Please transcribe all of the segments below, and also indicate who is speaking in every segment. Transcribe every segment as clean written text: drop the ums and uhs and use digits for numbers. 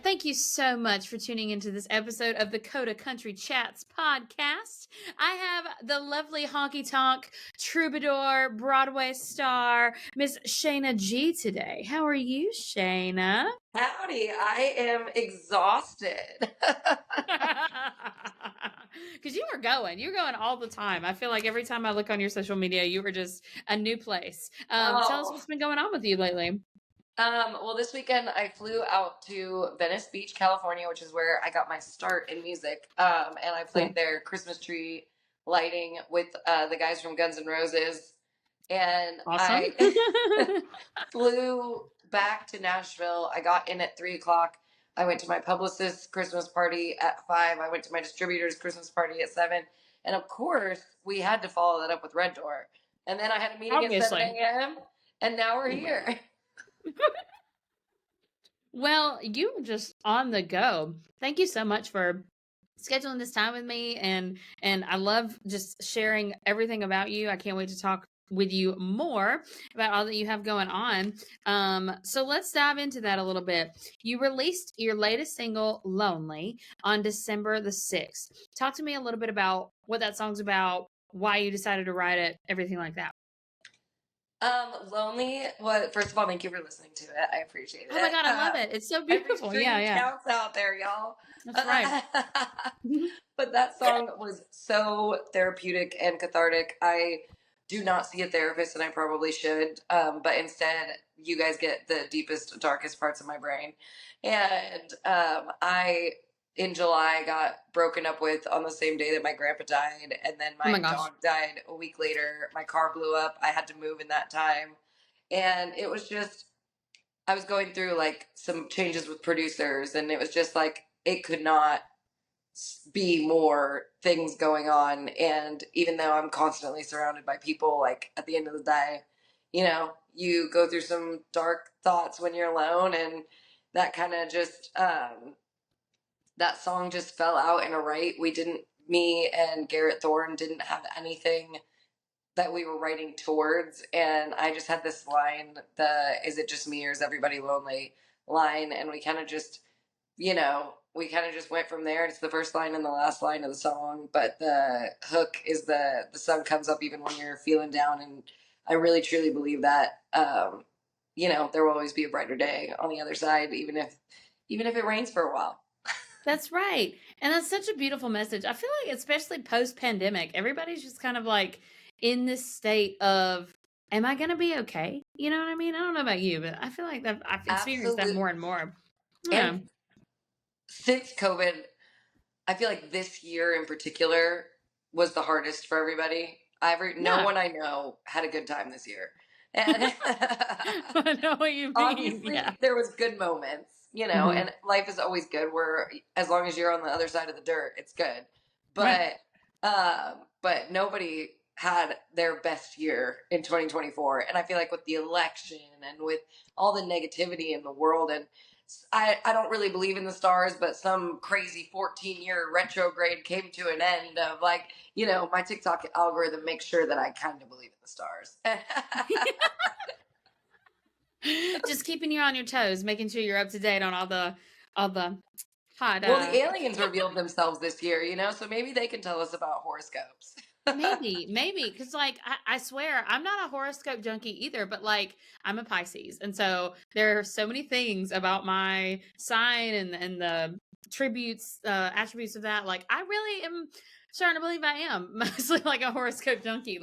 Speaker 1: Thank you so much for tuning into this episode of the Coda Country Chats Podcast. I have the lovely honky tonk troubadour Broadway star, Miss Sheyna Gee today. How are you, Sheyna?
Speaker 2: Howdy, I am exhausted.
Speaker 1: Because you're going all the time. I feel like every time I look on your social media, you are just a new place. Tell us what's been going on with you lately.
Speaker 2: Well, this weekend I flew out to Venice Beach, California, which is where I got my start in music. And I played their Christmas tree lighting with the guys from Guns N' Roses. And
Speaker 1: Awesome.
Speaker 2: I flew back to Nashville. I got in at 3:00. I went to my publicist's Christmas party at 5. I went to my distributor's Christmas party at 7. And of course, we had to follow that up with Red Door. And then I had a meeting at 7 a.m. And now we're here.
Speaker 1: Well, you were just on the go. Thank you so much for scheduling this time with me, and I love just sharing everything about you. I can't wait to talk with you more about all that you have going on. So let's dive into that a little bit. You released your latest single, Lonely, on December the 6th. Talk to me a little bit about what that song's about, why you decided to write it, everything like that.
Speaker 2: Lonely. Well, first of all, thank you for listening to it. I appreciate it.
Speaker 1: Oh my God, I love it. It's so beautiful. Yeah.
Speaker 2: Counts out there, y'all.
Speaker 1: That's right.
Speaker 2: But that song was so therapeutic and cathartic. I do not see a therapist, and I probably should. But instead, you guys get the deepest, darkest parts of my brain. And in July, got broken up with on the same day that my grandpa died. And then my dog died a week later. My car blew up. I had to move in that time. And it was just, I was going through like some changes with producers. And it was just like, it could not be more things going on. And even though I'm constantly surrounded by people, like at the end of the day, you know, you go through some dark thoughts when you're alone. And that kind of just, that song just fell out in a right. Me and Garrett Thorne didn't have anything that we were writing towards. And I just had this line, is it just me or is everybody lonely line? And we kind of just, went from there. It's the first line and the last line of the song. But the hook is the sun comes up even when you're feeling down. And I really, truly believe that, there will always be a brighter day on the other side, even if it rains for a while.
Speaker 1: That's right. And that's such a beautiful message. I feel like, especially post-pandemic, everybody's just kind of like in this state of, am I going to be okay? You know what I mean? I don't know about you, but I feel like that I've experienced that more and more. Yeah.
Speaker 2: And since COVID, I feel like this year in particular was the hardest for everybody. No one I know had a good time this year. And
Speaker 1: I know what you mean.
Speaker 2: Obviously, there was good moments. And life is always good as long as you're on the other side of the dirt, it's good. But, but nobody had their best year in 2024. And I feel like with the election and with all the negativity in the world, and I don't really believe in the stars, but some crazy 14-year retrograde came to an end of my TikTok algorithm makes sure that I kind of believe in the stars.
Speaker 1: Just keeping you on your toes, making sure you're up to date on all the hot.
Speaker 2: Well, the aliens revealed themselves this year, so maybe they can tell us about horoscopes.
Speaker 1: maybe, because I swear I'm not a horoscope junkie either, but I'm a Pisces, and so there are so many things about my sign and the attributes of that. I really am starting to believe I am mostly a horoscope junkie.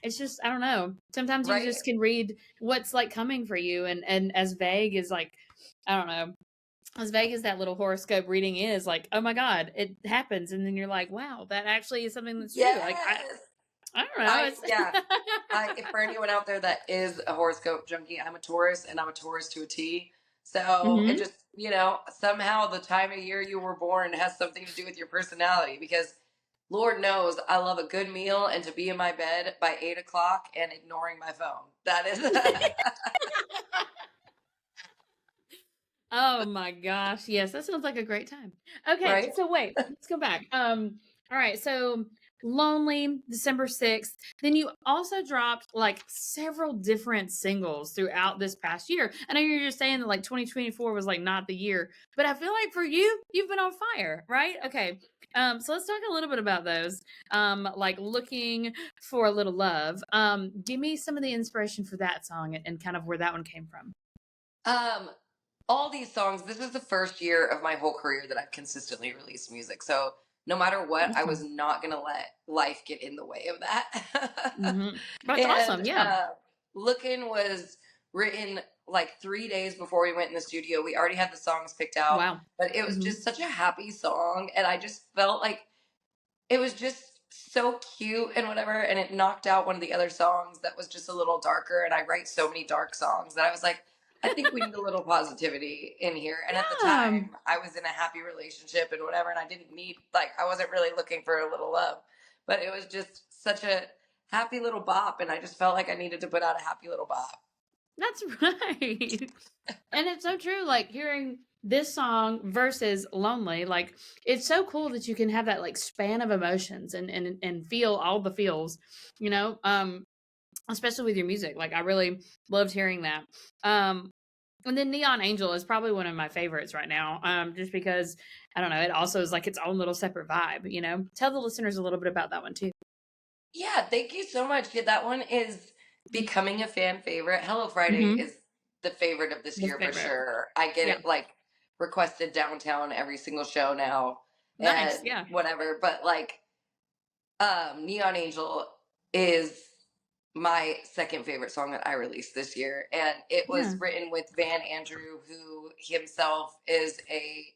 Speaker 1: It's just, I don't know. Sometimes you just can read what's coming for you. And as vague as I don't know, as vague as that little horoscope reading is, oh my God, it happens. And then you're like, wow, that actually is something that's true. I don't know.
Speaker 2: For anyone out there that is a horoscope junkie, I'm a Taurus and I'm a Taurus to a T. So it just, somehow the time of year you were born has something to do with your personality, because Lord knows I love a good meal and to be in my bed by 8:00 and ignoring my phone. That is.
Speaker 1: Oh my gosh. Yes, that sounds like a great time. Okay. Right? So wait, let's go back. All right. So Lonely, December 6th. Then you also dropped like several different singles throughout this past year. I know you're just saying that like 2024 was like not the year, but I feel like for you, you've been on fire, right? Okay. So let's talk a little bit about those. Like Looking for a Little Love. Give me some of the inspiration for that song and kind of where that one came from.
Speaker 2: Um, all these songs, this is the first year of my whole career that I've consistently released music. So no matter what, I was
Speaker 1: Awesome.
Speaker 2: not going to let life get in the way of that.
Speaker 1: That's awesome.
Speaker 2: And
Speaker 1: Yeah.
Speaker 2: Lookin' was written like 3 days before we went in the studio. We already had the songs picked out,
Speaker 1: Wow.
Speaker 2: but it was just such a happy song. And I just felt like it was just so cute and whatever. And it knocked out one of the other songs that was just a little darker. And I write so many dark songs that I was like, I think we need a little positivity in here. And at the
Speaker 1: Yeah.
Speaker 2: time, I was in a happy relationship and whatever. And I didn't need, like, I wasn't really looking for a little love, but it was just such a happy little bop. And I just felt like I needed to put out a happy little bop.
Speaker 1: That's right. And it's so true. Like hearing this song versus Lonely, like it's so cool that you can have that like span of emotions and feel all the feels, you know, especially with your music. Like I really loved hearing that. And then Neon Angel is probably one of my favorites right now. Just because I don't know, it also is like its own little separate vibe, you know. Tell the listeners a little bit about that one too.
Speaker 2: Yeah, thank you so much. Yeah, that one is becoming a fan favorite. Hello Friday is the favorite of this
Speaker 1: The
Speaker 2: year for
Speaker 1: favorite.
Speaker 2: sure. I get
Speaker 1: Yeah.
Speaker 2: it like requested downtown every single show now
Speaker 1: Nice.
Speaker 2: and
Speaker 1: Yeah.
Speaker 2: whatever. But like Neon Angel is my second favorite song that I released this year. And it was
Speaker 1: Yeah.
Speaker 2: written with Van Andrew, who himself is a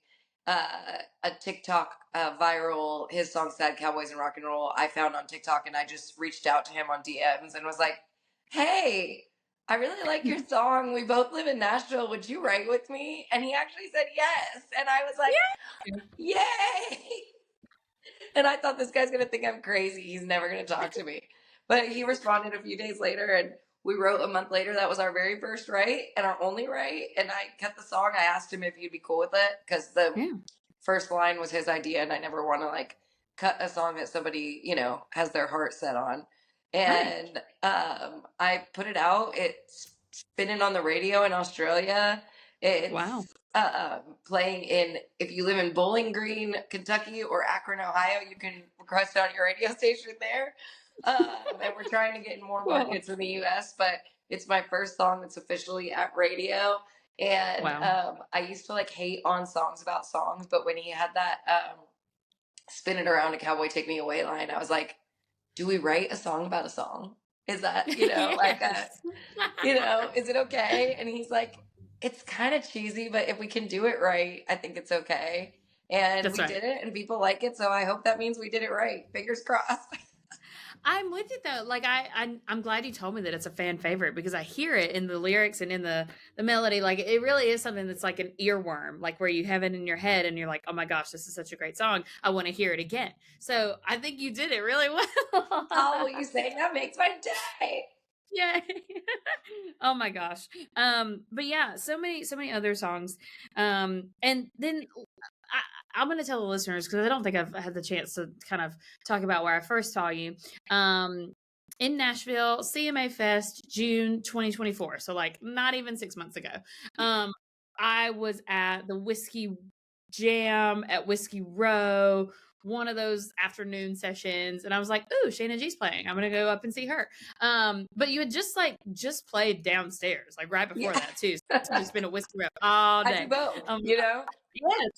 Speaker 2: TikTok viral. His song "Sad Cowboys and Rock and Roll" I found on TikTok, and I just reached out to him on DMs and was like, "Hey, I really like your song. We both live in Nashville. Would you write with me?" And he actually said yes, and I was like, "Yay!" And I thought this guy's gonna think I'm crazy. He's never gonna talk to me. But he responded a few days later, and we wrote a month later. That was our very first write and our only write. And I cut the song. I asked him if he'd be cool with it because the first line was his idea, and I never want to like cut a song that somebody has their heart set on. And I put it out. It's spinning on the radio in Australia. It's playing in, if you live in Bowling Green, Kentucky, or Akron, Ohio, you can request it on your radio station there. And we're trying to get in more markets in the US, but it's my first song that's officially at radio. And I used to like hate on songs about songs, but when he had that spin it around a cowboy take me away line, I was like, do we write a song about a song? Is that, like is it okay? And he's like, it's kind of cheesy, but if we can do it right, I think it's okay. And we did it, and people like it, so I hope that means we did it right. Fingers crossed.
Speaker 1: I'm with you though. Like I'm glad you told me that it's a fan favorite because I hear it in the lyrics and in the melody. Like it really is something that's like an earworm, like where you have it in your head and you're like, oh my gosh, this is such a great song. I want to hear it again. So I think you did it really well.
Speaker 2: Oh, well, you saying that makes my day.
Speaker 1: Yay. Oh my gosh. But yeah, so many other songs. And then I'm going to tell the listeners because I don't think I've had the chance to kind of talk about where I first saw you. In Nashville, CMA Fest, June 2024. So like not even 6 months ago. I was at the Whiskey Jam at Whiskey Row, one of those afternoon sessions, and I was like, ooh, Sheyna Gee's playing. I'm gonna go up and see her. But you had just played downstairs, like right before that too. So it's just been a Whiskey Row all day.
Speaker 2: I do both,
Speaker 1: Yes,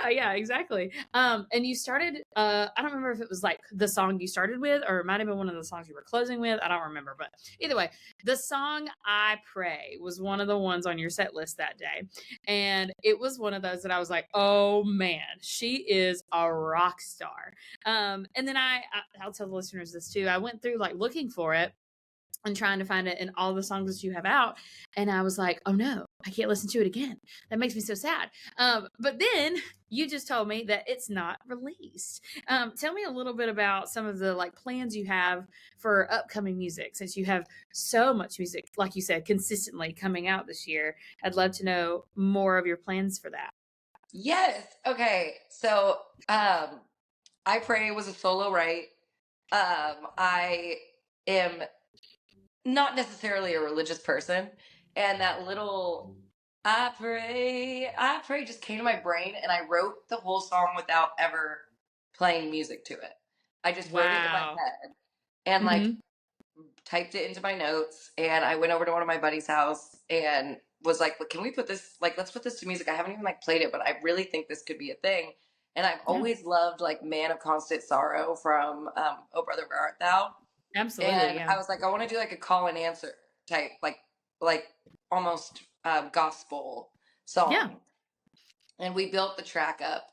Speaker 1: yeah, exactly. And you started, I don't remember if it was like the song you started with, or it might have been one of the songs you were closing with. I don't remember, but either way, the song "I Pray" was one of the ones on your set list that day. And it was one of those that I was like, oh man, she is a rock star. And then I'll tell the listeners this too. I went through like looking for it and trying to find it in all the songs that you have out. And I was like, oh no, I can't listen to it again. That makes me so sad. But then you just told me that it's not released. Tell me a little bit about some of the like plans you have for upcoming music, since you have so much music, like you said, consistently coming out this year. I'd love to know more of your plans for that.
Speaker 2: Yes. Okay. So, I Pray was a solo write. I am not necessarily a religious person, and that little I pray just came to my brain, and I wrote the whole song without ever playing music to it. I just wrote it in my
Speaker 1: Wow.
Speaker 2: head and like
Speaker 1: Mm-hmm.
Speaker 2: typed it into my notes, and I went over to one of my buddies' house and was like, "Can we put this, like, let's put this to music? I haven't even like played it, but I really think this could be a thing." And I've
Speaker 1: Yeah.
Speaker 2: always loved like "Man of Constant Sorrow" from "Oh Brother Where Art Thou,"
Speaker 1: Absolutely.
Speaker 2: and
Speaker 1: Yeah.
Speaker 2: I was like, I want to do like a call and answer type, like almost gospel
Speaker 1: Yeah.
Speaker 2: song. And we built the track up.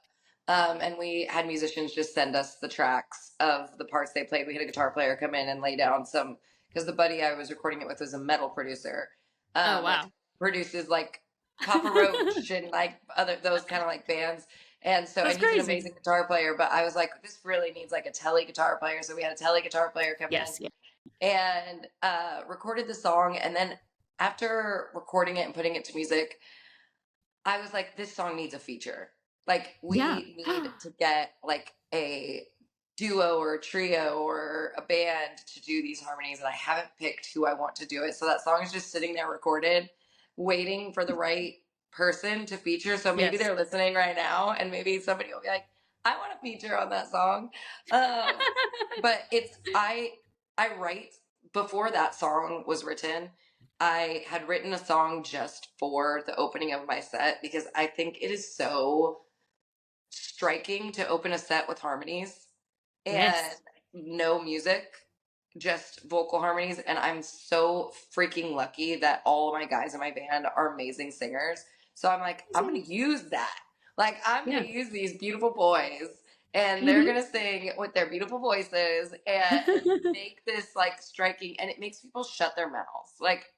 Speaker 2: And we had musicians just send us the tracks of the parts they played. We had a guitar player come in and lay down some, because the buddy I was recording it with was a metal producer,
Speaker 1: Oh,
Speaker 2: that
Speaker 1: wow.
Speaker 2: produces like Papa Roach and like other those kind of like bands. And so,
Speaker 1: That's
Speaker 2: and he's an
Speaker 1: crazy.
Speaker 2: amazing guitar player. But I was like, this really needs like a tele guitar player. So we had a tele guitar player come in
Speaker 1: Yes. Yeah.
Speaker 2: and recorded the song. And then after recording it and putting it to music, I was like, this song needs a feature. Like,
Speaker 1: Yeah.
Speaker 2: we need to get like a duo or a trio or a band to do these harmonies. And I haven't picked who I want to do it. So that song is just sitting there recorded, waiting for the right person to feature. So maybe
Speaker 1: Yes.
Speaker 2: they're listening right now, and maybe somebody will be like, I want to feature on that song. Um, but I write before that song was written. I had written a song just for the opening of my set because I think it is so striking to open a set with harmonies and
Speaker 1: Yes.
Speaker 2: no music, just vocal harmonies. And I'm so freaking lucky that all of my guys in my band are amazing singers. So I'm like, I'm going to use that. Like, I'm going
Speaker 1: Yeah.
Speaker 2: to use these beautiful boys, and they're
Speaker 1: Mm-hmm.
Speaker 2: going to sing with their beautiful voices and make this like striking, and it makes people shut their mouths. Like,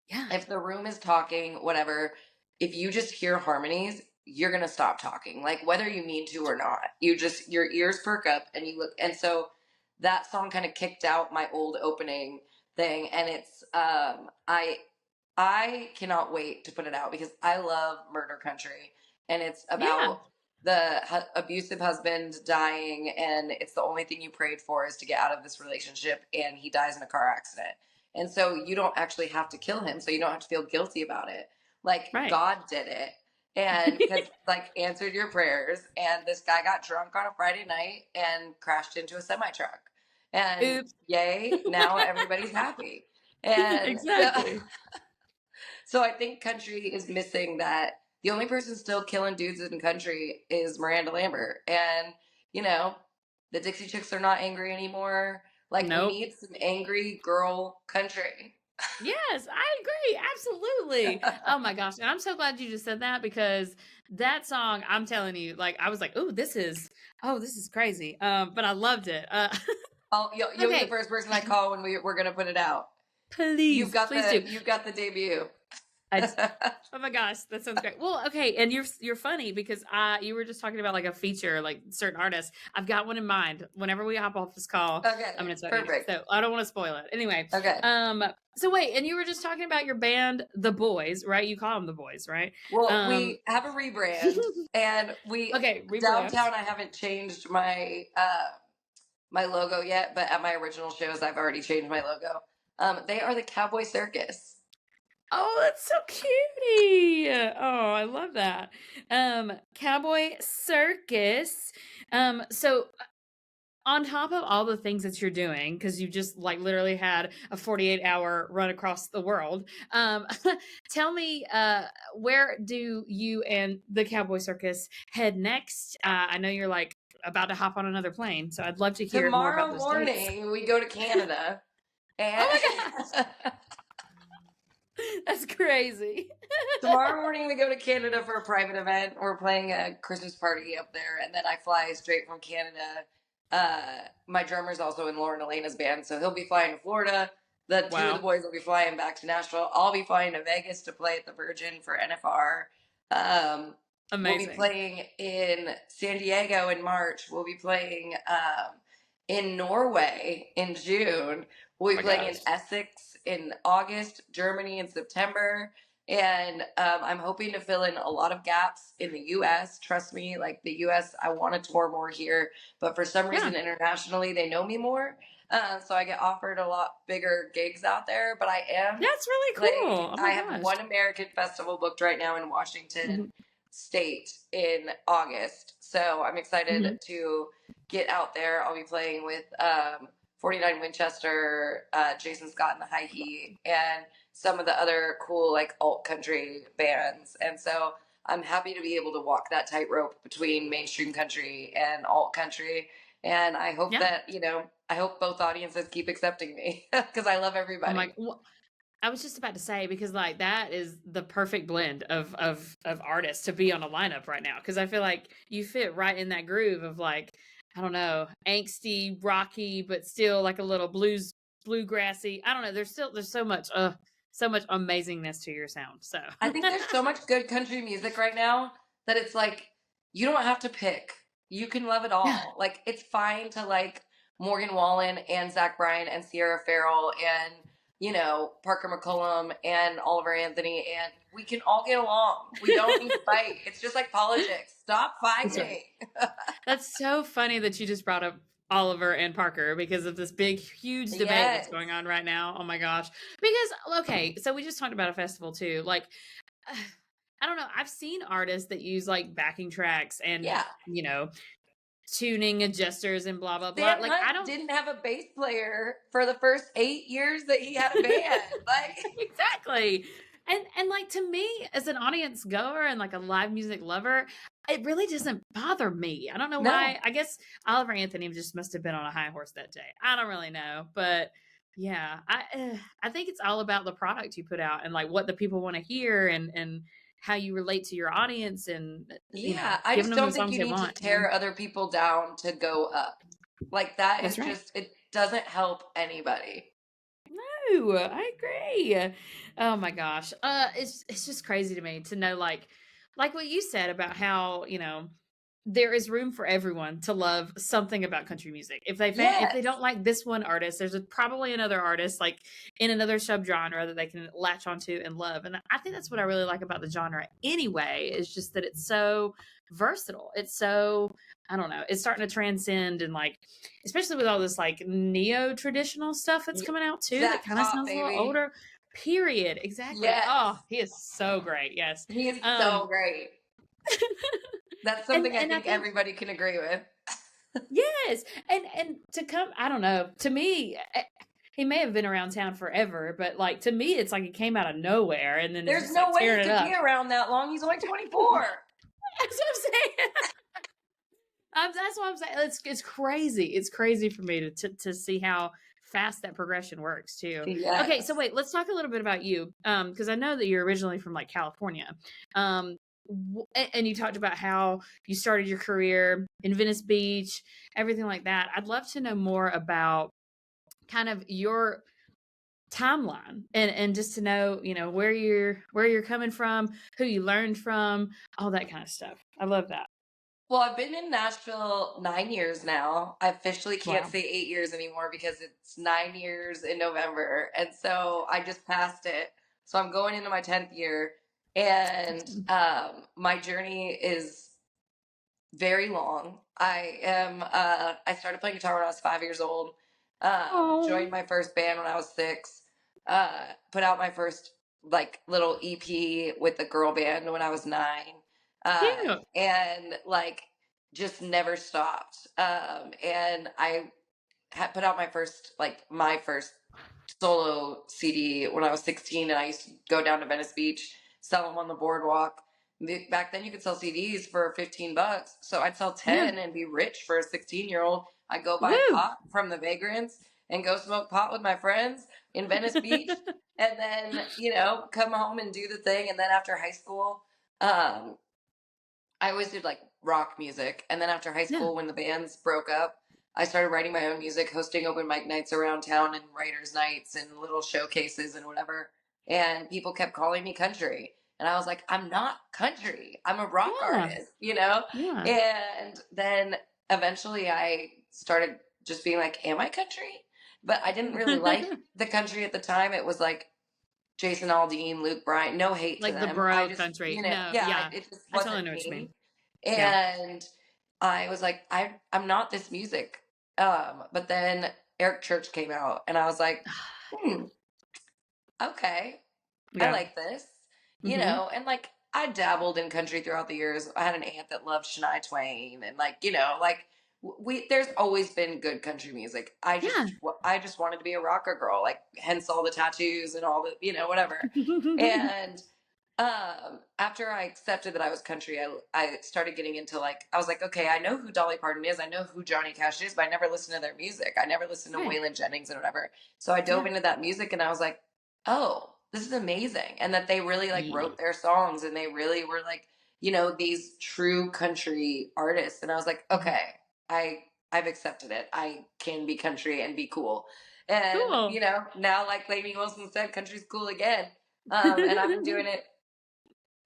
Speaker 1: Yeah.
Speaker 2: if the room is talking, whatever, if you just hear harmonies, you're going to stop talking, like whether you mean to or not. You just, your ears perk up and you look. And so that song kind of kicked out my old opening thing. And it's, I cannot wait to put it out because I love murder country, and it's
Speaker 1: Yeah.
Speaker 2: about the abusive husband dying, and it's the only thing you prayed for is to get out of this relationship, and he dies in a car accident. And so you don't actually have to kill him, so you don't have to feel guilty about it. Like,
Speaker 1: Right.
Speaker 2: God did it, and because like answered your prayers, and this guy got drunk on a Friday night and crashed into a semi truck, and
Speaker 1: Oops.
Speaker 2: yay, now everybody's happy. And
Speaker 1: Exactly.
Speaker 2: so I think country is missing that. The only person still killing dudes in country is Miranda Lambert. And, you know, the Dixie Chicks are not angry anymore. Like, we
Speaker 1: Nope.
Speaker 2: need some angry girl country.
Speaker 1: Yes, I agree. Absolutely. Oh my gosh. And I'm so glad you just said that, because that song, I'm telling you, like, I was like, this is crazy. But I loved it.
Speaker 2: You'll be the
Speaker 1: Okay.
Speaker 2: first person I call when we're going to put it out.
Speaker 1: Please do.
Speaker 2: You've got the debut.
Speaker 1: Oh my gosh, that sounds great. Well, okay, and you're funny because you were just talking about like a feature, like certain artists. I've got one in mind. Whenever we hop off this call,
Speaker 2: Okay,
Speaker 1: I'm going to tell
Speaker 2: perfect.
Speaker 1: you. So I don't want to spoil it. Anyway,
Speaker 2: Okay.
Speaker 1: So wait, and you were just talking about your band, The Boys, right? You call them The Boys, right?
Speaker 2: Well, we have a rebrand, and
Speaker 1: rebrand.
Speaker 2: downtown. I haven't changed my my logo yet, but at my original shows, I've already changed my logo. They are the Cowboy Circus.
Speaker 1: Oh, that's so cutie. Oh, I love that. Cowboy Circus. So on top of all the things that you're doing, because you just like literally had a 48-hour run across the world, tell me, where do you and the Cowboy Circus head next? I know you're like about to hop on another plane, so I'd love to hear more about
Speaker 2: Tomorrow
Speaker 1: those dates.
Speaker 2: morning, we go to Canada. And
Speaker 1: Oh my gosh. That's crazy.
Speaker 2: tomorrow morning, we go to Canada for a private event. We're playing a Christmas party up there, and then I fly straight from Canada. My drummer's also in Lauren Elena's band, so he'll be flying to Florida. The two of the boys will be flying back to Nashville. I'll be flying to Vegas to play at the Virgin for NFR. We'll be playing in San Diego in March. We'll be playing in Norway in June. We'll be playing in Essex in August, Germany in September, And I'm hoping to fill in a lot of gaps in the US. Trust me, like the US, I want to tour more here, but for some
Speaker 1: Yeah.
Speaker 2: reason internationally, they know me more. So I get offered a lot bigger gigs out there, but I am
Speaker 1: That's really cool.
Speaker 2: like,
Speaker 1: Oh
Speaker 2: I
Speaker 1: my
Speaker 2: have
Speaker 1: gosh.
Speaker 2: one American festival booked right now in Washington
Speaker 1: Mhm.
Speaker 2: State in August. So I'm excited
Speaker 1: Mhm.
Speaker 2: to get out there. I'll be playing with 49 Winchester, Jason Scott and the High Heat, and some of the other cool like alt country bands. And so I'm happy to be able to walk that tightrope between mainstream country and alt country. And I hope
Speaker 1: Yeah.
Speaker 2: that, I hope both audiences keep accepting me because I love
Speaker 1: Oh my,
Speaker 2: everybody.
Speaker 1: well, I was just about to say, because like that is the perfect blend of artists to be on a lineup right now, because I feel like you fit right in that groove of like, I don't know, angsty, rocky, but still like a little bluegrassy. I don't know. There's so much amazingness to your sound. So
Speaker 2: I think there's so much good country music right now that it's like you don't have to pick. You can love it
Speaker 1: yeah,
Speaker 2: all. Like it's fine to like Morgan Wallen and Zach Bryan and Sierra Farrell and Parker McCollum and Oliver Anthony, and we can all get along. We don't need to fight. It's just like politics. Stop
Speaker 1: that's right.
Speaker 2: fighting.
Speaker 1: That's so funny that you just brought up Oliver and Parker because of this big, huge debate that's
Speaker 2: Yes.
Speaker 1: going on right now. Oh my gosh. Because, okay, so we just talked about a festival too. Like, I don't know. I've seen artists that use like backing tracks and,
Speaker 2: Yeah.
Speaker 1: tuning adjusters and blah, blah, blah.
Speaker 2: Stan
Speaker 1: Like, I
Speaker 2: Hunt
Speaker 1: don't.
Speaker 2: didn't have a bass player for the first 8 years that he had a band. Like
Speaker 1: Exactly. And like to me as an audience goer and like a live music lover, it really doesn't bother me. I don't know
Speaker 2: no.
Speaker 1: why. I guess Oliver Anthony just must have been on a high horse that day. I don't really know, but yeah, I think it's all about the product you put out and like what the people want to hear and how you relate to your audience and
Speaker 2: Yeah, I
Speaker 1: giving
Speaker 2: just
Speaker 1: them the
Speaker 2: don't think
Speaker 1: songs
Speaker 2: you
Speaker 1: they
Speaker 2: need to
Speaker 1: want.
Speaker 2: tear other people down to go up. Like that is
Speaker 1: That's right.
Speaker 2: just, it doesn't help anybody.
Speaker 1: No, I agree. Oh my gosh. It's just crazy to me to know like what you said about how, there is room for everyone to love something about country music. If they
Speaker 2: Yes.
Speaker 1: don't like this one artist, there's probably another artist like in another subgenre that they can latch onto and love. And I think that's what I really like about the genre anyway, is just that it's so versatile. It's so, I don't know, it's starting to transcend and like, especially with all this like neo traditional stuff that's coming out too, that
Speaker 2: Zach
Speaker 1: kind of
Speaker 2: Top,
Speaker 1: sounds a little
Speaker 2: baby.
Speaker 1: older. Period. Exactly.
Speaker 2: Yes.
Speaker 1: Oh, he is so great. Yes.
Speaker 2: He is
Speaker 1: Um,
Speaker 2: so great. That's
Speaker 1: and
Speaker 2: something I
Speaker 1: and I
Speaker 2: think
Speaker 1: think
Speaker 2: everybody can agree with.
Speaker 1: yes, and to come, I don't know. To me, he may have been around town forever, but like to me, it's like he came out of nowhere and then is
Speaker 2: There's
Speaker 1: just
Speaker 2: no
Speaker 1: like
Speaker 2: way
Speaker 1: tearing
Speaker 2: he
Speaker 1: it
Speaker 2: could
Speaker 1: up.
Speaker 2: be around that long. He's only 24.
Speaker 1: That's what I'm saying. That's what I'm saying. It's crazy. It's crazy for me to see how fast that progression works too. Okay, so
Speaker 2: Yes.
Speaker 1: wait, let's talk a little bit about you, because I know that you're originally from like California, and you talked about how you started your career in Venice Beach, everything like that. I'd love to know more about kind of your timeline and just to know where you're coming from, who you learned from, all that kind of stuff. I love that.
Speaker 2: Well, I've been in Nashville 9 years now. I officially can't
Speaker 1: Wow.
Speaker 2: say 8 years anymore because it's 9 years in November. And so I just passed it. So I'm going into my 10th year. And my journey is very long. I started playing guitar when I was 5 years old.
Speaker 1: Oh,
Speaker 2: Joined my first band when I was 6. Put out my first like little EP with the girl band when I was 9.
Speaker 1: cute.
Speaker 2: And like just never stopped. And I had put out my first solo CD when I was 16, and I used to go down to Venice Beach, sell them on the boardwalk. Back then, you could sell CDs for $15, so I'd sell
Speaker 1: Yeah.
Speaker 2: 10 and be rich for a 16-year-old. I'd go buy
Speaker 1: Woo.
Speaker 2: pot from the Vagrants and go smoke pot with my friends in Venice Beach, and then come home and do the thing. And then after high school, I always did like rock music. And then after high
Speaker 1: Yeah.
Speaker 2: school, when the bands broke up, I started writing my own music, hosting open mic nights around town and writers' nights and little showcases and whatever. And people kept calling me country. And I was like, I'm not country. I'm a rock
Speaker 1: Yeah.
Speaker 2: artist.
Speaker 1: Yeah.
Speaker 2: And then eventually I started just being like, am I country? But I didn't really like the country at the time. It was like Jason Aldean, Luke Bryan, no hate to
Speaker 1: Like the
Speaker 2: them. I
Speaker 1: bro
Speaker 2: just,
Speaker 1: country.
Speaker 2: you know,
Speaker 1: No,
Speaker 2: yeah,
Speaker 1: yeah.
Speaker 2: it just
Speaker 1: I totally
Speaker 2: wasn't
Speaker 1: know what you mean.
Speaker 2: me.
Speaker 1: Yeah.
Speaker 2: And I was like, I'm not this music. But then Eric Church came out and I was like, okay, I
Speaker 1: Yeah.
Speaker 2: like this, you
Speaker 1: Mm-hmm.
Speaker 2: know, and like I dabbled in country throughout the years. I had an aunt that loved Shania Twain, and like, you know, like there's always been good country music.
Speaker 1: Yeah.
Speaker 2: I just wanted to be a rocker girl, like hence all the tattoos and all the, you know, whatever. And after I accepted that I was country, I started getting into like, I was like, okay, I know who Dolly Parton is, I know who Johnny Cash is, but I never listened to their music. I never listened to
Speaker 1: Right.
Speaker 2: Waylon Jennings and whatever. So I dove
Speaker 1: Yeah.
Speaker 2: into that music and I was like, oh, this is amazing. And that they really like
Speaker 1: Yeah.
Speaker 2: wrote their songs and they really were like, you know, these true country artists. And I was like, okay, I've accepted it. I can be country and be cool. And,
Speaker 1: Cool.
Speaker 2: you know, now like Lainey Wilson said, country's cool again. And I've been doing it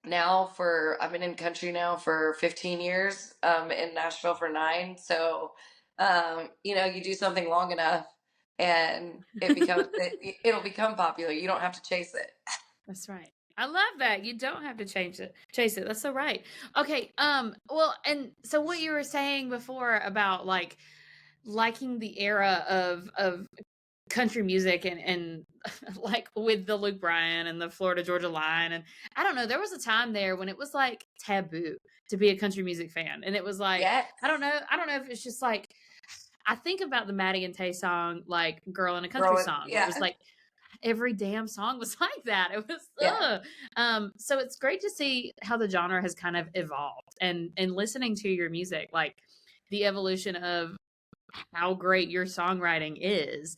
Speaker 2: now I've been in country now for 15 years, in Nashville for 9. So, you know, you do something long enough and it'll become popular. You don't have to chase it.
Speaker 1: That's right. I love that. You don't have to chase it. That's so right. Okay. Well, and so what you were saying before about like liking the era of country music and like with the Luke Bryan and the Florida Georgia Line, and I don't know, there was a time there when it was like taboo to be a country music fan, and it was like
Speaker 2: Yes.
Speaker 1: I don't know if it's just like I think about the Maddie and Tay song like Girl in a Country
Speaker 2: Growing,
Speaker 1: Song. It
Speaker 2: yeah.
Speaker 1: was like every damn song was like that. It was
Speaker 2: Yeah.
Speaker 1: so it's great to see how the genre has kind of evolved, and listening to your music, like the evolution of how great your songwriting is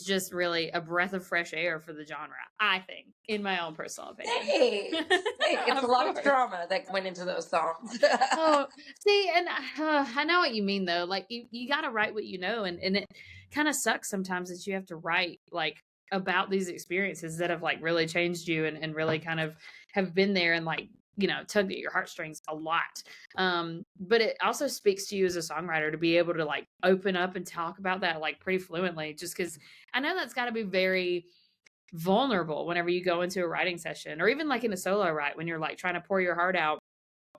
Speaker 1: just really a breath of fresh air for the genre, I think, in my own personal opinion.
Speaker 2: Hey, it's a
Speaker 1: Of
Speaker 2: lot of
Speaker 1: course.
Speaker 2: drama that went into those songs.
Speaker 1: Oh, see, and I know what you mean though. Like you got to write what you know, and it kind of sucks sometimes that you have to write like about these experiences that have like really changed you and really kind of have been there and like you know tugged at your heartstrings a lot. But it also speaks to you as a songwriter to be able to like open up and talk about that like pretty fluently, just because I know that's got to be very vulnerable whenever you go into a writing session or even like in a solo write when you're like trying to pour your heart out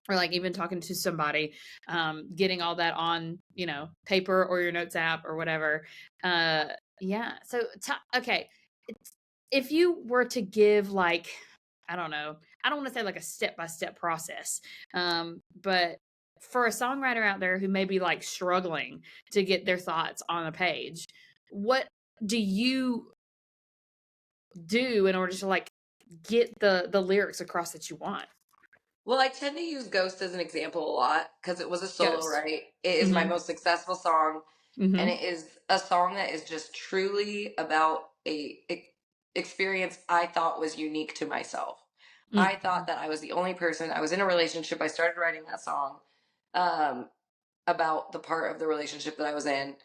Speaker 1: or like even talking to somebody, getting all that on, you know, paper or your notes app or whatever. Yeah. So, okay. If you were to give like, I don't know, I don't want to say like a step-by-step process, but for a songwriter out there who may be like struggling to get their thoughts on a page, what do you do in order to like get the lyrics across that you want?
Speaker 2: Well, I tend to use Ghost as an example a lot because it was a solo
Speaker 1: Ghost.
Speaker 2: write. It is my most successful song, and it is a song that is just truly about a experience I thought was unique to myself. I thought that I was the only person. I was in a relationship. I started writing that song about the part of the relationship that I was in.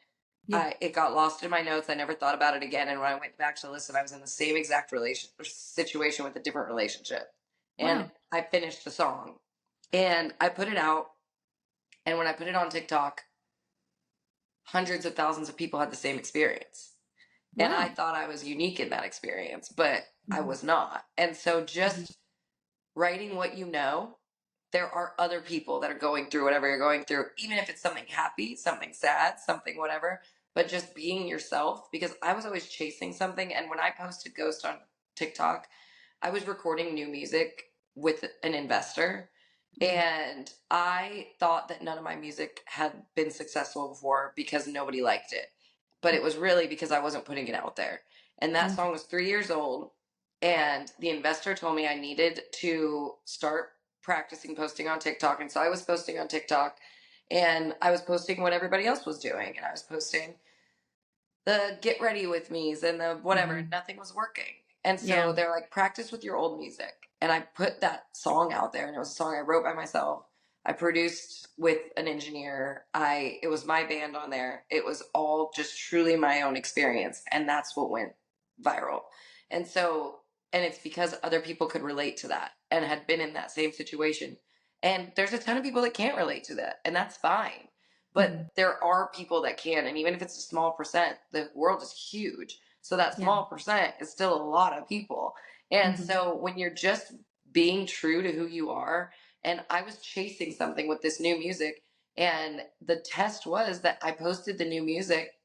Speaker 1: Yeah.
Speaker 2: It got lost in my notes. I never thought about it again. And when I went back to listen, I was in the same exact situation with a different relationship. And
Speaker 1: Wow.
Speaker 2: I finished the song and I put it out. And when I put it on TikTok, hundreds of thousands of people had the same experience.
Speaker 1: Wow.
Speaker 2: And I thought I was unique in that experience, but I was not. And so just writing what you know, there are other people that are going through whatever you're going through, even if it's something happy, something sad, something whatever, but just being yourself, because I was always chasing something. And when I posted Ghost on TikTok, I was recording new music with an investor. And I thought that none of my music had been successful before because nobody liked it. But it was really because I wasn't putting it out there. And that song was 3 years old. And the investor told me I needed to start practicing posting on TikTok. And so I was posting on TikTok and I was posting what everybody else was doing. And I was posting the get ready with me's and the whatever. Nothing was working. And so they're like, practice with your old music. And I put that song out there, and it was a song I wrote by myself. I produced with an engineer. It was my band on there. It was all just truly my own experience. And that's what went viral. And so, and it's because other people could relate to that and had been in that same situation. And there's a ton of people that can't relate to that, and that's fine. But there are people that can. And even if it's a small percent, the world is huge. So that small percent is still a lot of people. And
Speaker 1: Mhm.
Speaker 2: so when you're just being true to who you are, and I was chasing something with this new music, and the test was that I posted the new music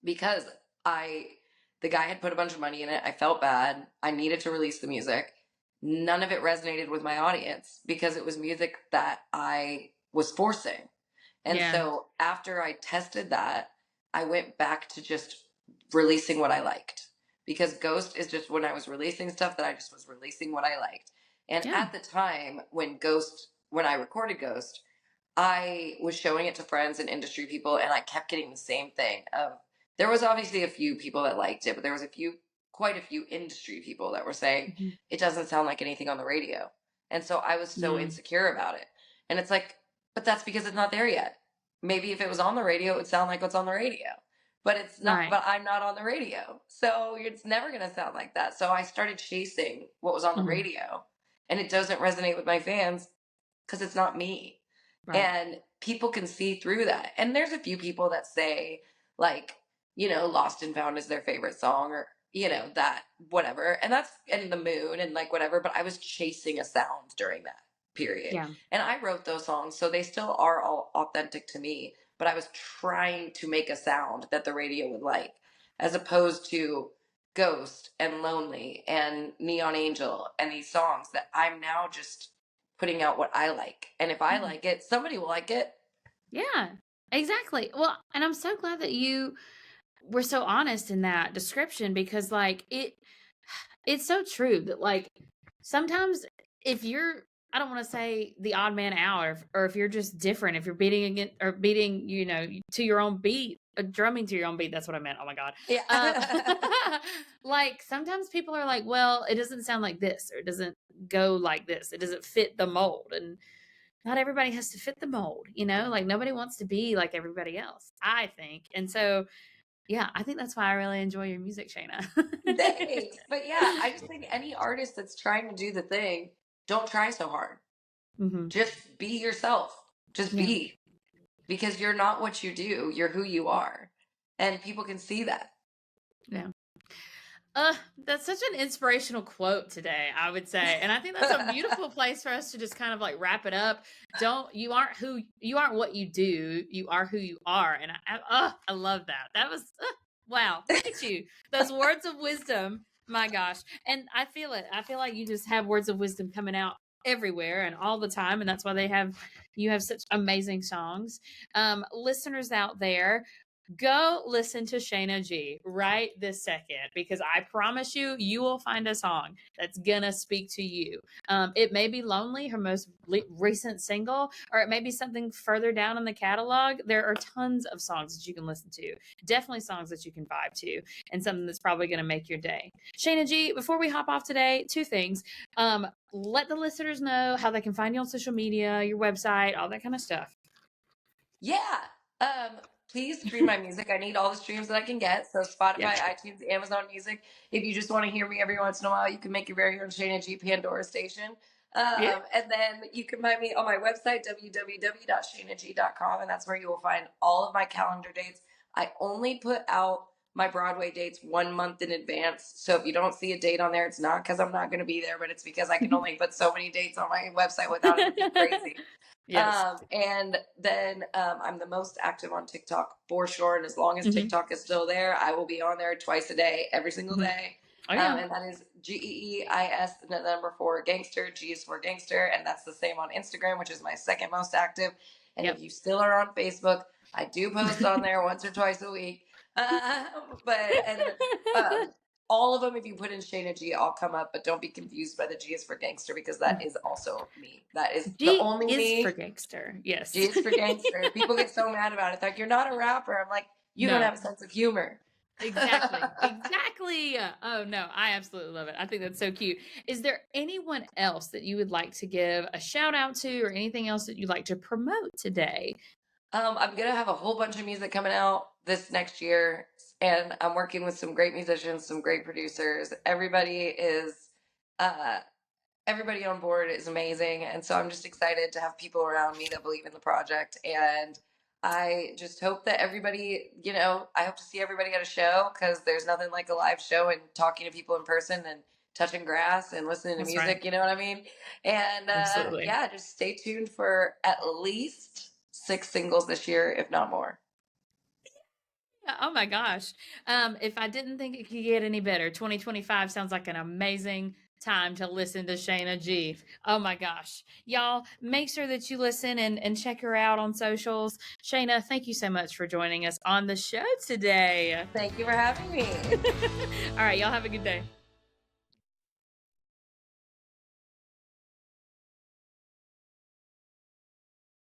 Speaker 2: because I the guy had put a bunch of money in it. I felt bad. I needed to release the music. None of it resonated with my audience because it was music that I was forcing. And
Speaker 1: Yeah.
Speaker 2: so after I tested that, I went back to just releasing what I liked. Because Ghost is just when I was releasing stuff that I just was releasing what I liked. And
Speaker 1: Yeah.
Speaker 2: at the time when I recorded Ghost, I was showing it to friends and industry people, and I kept getting the same thing of there was obviously a few people that liked it, but there was quite a few industry people that were saying
Speaker 1: Mhm.
Speaker 2: it doesn't sound like anything on the radio. And so I was so
Speaker 1: Yeah.
Speaker 2: insecure about it. And it's like, but that's because it's not there yet. Maybe if it was on the radio, it would sound like what's on the radio. But it's not,
Speaker 1: Right.
Speaker 2: but I'm not on the radio. So it's never going to sound like that. So I started chasing what was on the
Speaker 1: Mhm.
Speaker 2: radio, and it doesn't resonate with my fans because it's not me.
Speaker 1: Right.
Speaker 2: And people can see through that. And there's a few people that say, like, Lost and Found is their favorite song, or, that whatever. And that's in the moon and like whatever. But I was chasing a sound during that period.
Speaker 1: Yeah.
Speaker 2: And I wrote those songs. So they still are all authentic to me. But I was trying to make a sound that the radio would like, as opposed to Ghost and Lonely and Neon Angel and these songs that I'm now just putting out what I like. And if I
Speaker 1: Yeah.
Speaker 2: like it, somebody will like it.
Speaker 1: Yeah. Exactly. Well, and I'm so glad that you were so honest in that description, because like it's so true that like sometimes if you're, I don't want to say the odd man out, or if you're just different, if you're beating again or beating, to your own beat, drumming to your own beat, that's what I meant. Oh my God.
Speaker 2: Yeah.
Speaker 1: Like sometimes people are like, well, it doesn't sound like this, or it doesn't go like this. It doesn't fit the mold. And not everybody has to fit the mold, like nobody wants to be like everybody else, I think. And so, yeah, I think that's why I really enjoy your music, Sheyna.
Speaker 2: Thanks. But yeah, I just think any artist that's trying to do the thing, don't try so hard.
Speaker 1: Hmm.
Speaker 2: Just be yourself. Just
Speaker 1: Yeah.
Speaker 2: be. Because you're not what you do, you're who you are. And people can see that.
Speaker 1: Yeah. That's such an inspirational quote today, I would say. And I think that's a beautiful place for us to just kind of like wrap it up. You aren't what you do, you are who you are. And I love that. That was, wow. Look at you. Those words of wisdom. My gosh. And I feel it. I feel like you just have words of wisdom coming out everywhere and all the time. And that's why you have such amazing songs. Listeners out there, go listen to Sheyna Gee right this second, because I promise you, you will find a song that's gonna speak to you. It may be Lonely, her most recent single, or it may be something further down in the catalog. There are tons of songs that you can listen to, definitely songs that you can vibe to, and something that's probably gonna make your day. Sheyna Gee, before we hop off today, two things. Let the listeners know how they can find you on social media, your website, all that kind of stuff.
Speaker 2: Yeah. Please stream my music. I need all the streams that I can get. So Spotify,
Speaker 1: Yep.
Speaker 2: iTunes, Amazon Music. If you just want to hear me every once in a while, you can make your very own Sheyna Gee Pandora station.
Speaker 1: Yeah.
Speaker 2: And then you can find me on my website, www.sheynagee.com, and that's where you will find all of my calendar dates. I only put out my Broadway dates 1 month in advance. So if you don't see a date on there, it's not because I'm not going to be there, but it's because I can only put so many dates on my website without it being crazy.
Speaker 1: Yes.
Speaker 2: And then I'm the most active on TikTok for sure. And as long as
Speaker 1: Mm-hmm.
Speaker 2: TikTok is still there, I will be on there twice a day, every single
Speaker 1: Mm-hmm.
Speaker 2: day.
Speaker 1: Oh yeah.
Speaker 2: And that is GEEIS, the number 4 gangster. G is for gangster. And that's the same on Instagram, which is my second most active. And
Speaker 1: Yep.
Speaker 2: if you still are on Facebook, I do post on there once or twice a week. Um, all of them, if you put in Sheyna Gee, all come up, but don't be confused by the G is for gangster, because that is also me. That is the
Speaker 1: G
Speaker 2: only
Speaker 1: is for
Speaker 2: me.
Speaker 1: gangster. Yes.
Speaker 2: G is for gangster. People get so mad about it. They're like, you're not a rapper. I'm like, you don't
Speaker 1: No.
Speaker 2: have a sense of humor.
Speaker 1: Exactly. Exactly. Oh no, I absolutely love it. I think that's so cute. Is there anyone else that you would like to give a shout out to, or anything else that you'd like to promote today?
Speaker 2: I'm gonna have a whole bunch of music coming out this next year, and I'm working with some great musicians, some great producers. Uh, everybody on board is amazing, and so I'm just excited to have people around me that believe in the project. And I just hope that everybody, I hope to see everybody at a show, because there's nothing like a live show and talking to people in person and touching grass and listening to
Speaker 1: That's
Speaker 2: music,
Speaker 1: right.
Speaker 2: you know what I mean? And
Speaker 1: Absolutely.
Speaker 2: yeah, just stay tuned for at least 6 singles this year, if not more.
Speaker 1: Oh my gosh. If I didn't think it could get any better, 2025 sounds like an amazing time to listen to Sheyna Gee. Oh my gosh. Y'all, make sure that you listen and check her out on socials. Sheyna, thank you so much for joining us on the show today.
Speaker 2: Thank you for having me.
Speaker 1: All right, y'all have a good day.